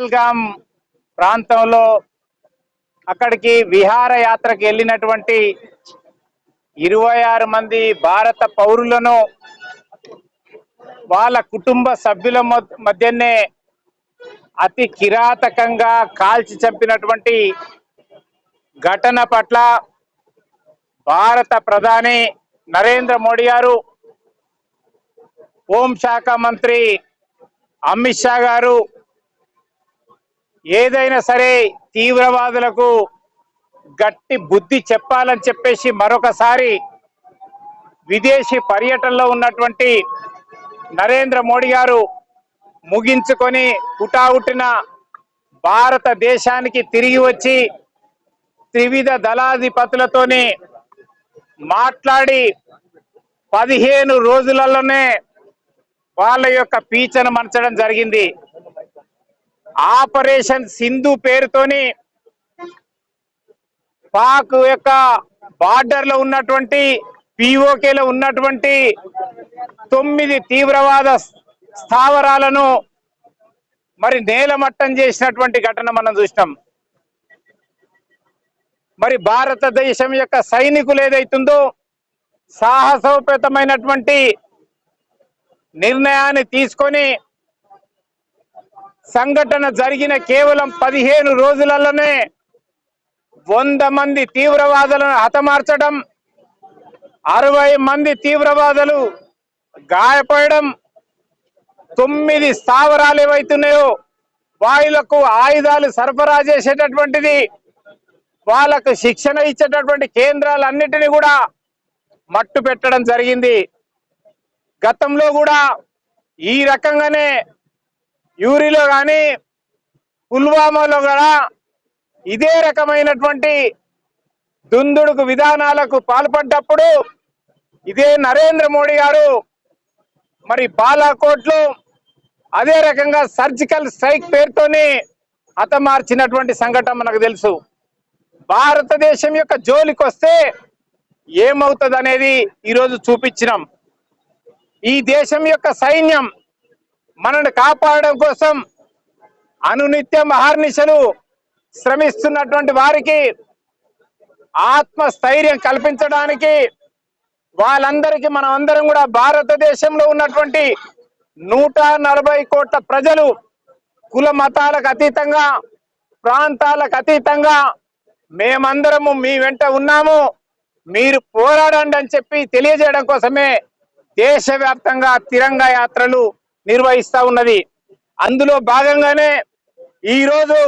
పహల్గాం ప్రాంతంలో అక్కడికి విహారయాత్రకు వెళ్ళినటువంటి 26 మంది భారత పౌరులను వాళ్ళ కుటుంబ సభ్యుల మధ్యనే అతి కిరాతకంగా కాల్చి చంపినటువంటి ఘటన పట్ల భారత ప్రధాని నరేంద్ర మోడీ గారు, హోంశాఖ మంత్రి అమిత్ షా గారు ఏదైనా సరే తీవ్రవాదులకు గట్టి బుద్ధి చెప్పాలని చెప్పేసి మరొకసారి విదేశీ పర్యటనలో ఉన్నటువంటి నరేంద్ర మోడీ గారు ముగించుకొని హుటాహుటిన భారతదేశానికి తిరిగి వచ్చి త్రివిధ దళాధిపతులతోని మాట్లాడి 15 రోజులలోనే వాళ్ళ యొక్క పీచను మంచడం జరిగింది. ఆపరేషన్ సింధు పేరుతోని పాక్ యొక్క బార్డర్ లో ఉన్నటువంటి పిఓకేలో ఉన్నటువంటి 9 తీవ్రవాద స్థావరాలను మరి నేలమట్టం చేసినటువంటి ఘటన మనం చూసినాం. మరి భారతదేశం యొక్క సైనికులు ఏదైతుందో సాహసోపేతమైనటువంటి నిర్ణయాన్ని తీసుకొని సంఘటన జరిగిన కేవలం 15 రోజులలోనే 100 మంది తీవ్రవాదులను హతమార్చడం, 60 మంది తీవ్రవాదులు గాయపడడం, 9 స్థావరాలు ఏవైతున్నాయో వాయులకు ఆయుధాలు సరఫరా చేసేటటువంటిది, వాళ్ళకు శిక్షణ ఇచ్చేటటువంటి కేంద్రాలన్నిటినీ కూడా మట్టు పెట్టడం జరిగింది. గతంలో కూడా ఈ రకంగానే యూరిలో కానీ పుల్వామాలో కూడా ఇదే రకమైనటువంటి దుందుడుకు విధానాలకు పాల్పడ్డప్పుడు ఇదే నరేంద్ర మోడీ గారు మరి బాలాకోట్లో అదే రకంగా సర్జికల్ స్ట్రైక్ పేరుతోని హతమార్చినటువంటి సంఘటన మనకు తెలుసు. భారతదేశం యొక్క జోలికి వస్తే ఏమవుతుంది అనేది ఈరోజు చూపించినాం. ఈ దేశం యొక్క సైన్యం మనల్ని కాపాడడం కోసం అనునిత్యం అహర్నిశలు శ్రమిస్తున్నటువంటి వారికి ఆత్మస్థైర్యం కల్పించడానికి వాళ్ళందరికీ మనం అందరం కూడా భారతదేశంలో ఉన్నటువంటి 140 కోట్ల ప్రజలు కుల మతాలకు అతీతంగా, ప్రాంతాలకు అతీతంగా మేమందరము మీ వెంట ఉన్నాము, మీరు పోరాడండి అని చెప్పి తెలియజేయడం కోసమే దేశవ్యాప్తంగా తిరంగా యాత్రలు నిర్వహిస్తా ఉన్నది. అందులో భాగంగానే ఈరోజు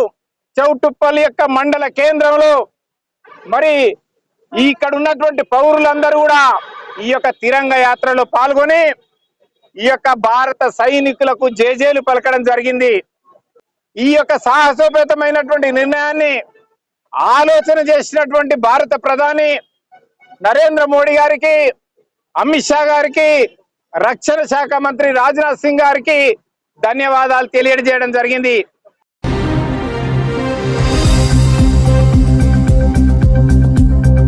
చౌటుప్పల్ యొక్క మండల కేంద్రంలో మరి ఇక్కడ ఉన్నటువంటి పౌరులందరూ కూడా ఈ యొక్క తిరంగ యాత్రలో పాల్గొని ఈ యొక్క భారత సైనికులకు జేజేలు పలకడం జరిగింది. ఈ యొక్క సాహసోపేతమైనటువంటి నిర్ణయాన్ని ఆలోచన చేసినటువంటి భారత ప్రధాని నరేంద్ర మోడీ గారికి, అమిత్ షా గారికి, రక్షణ శాఖ మంత్రి రాజ్నాథ్ సింగ్ గారికి ధన్యవాదాలు తెలియజేయడం జరిగింది.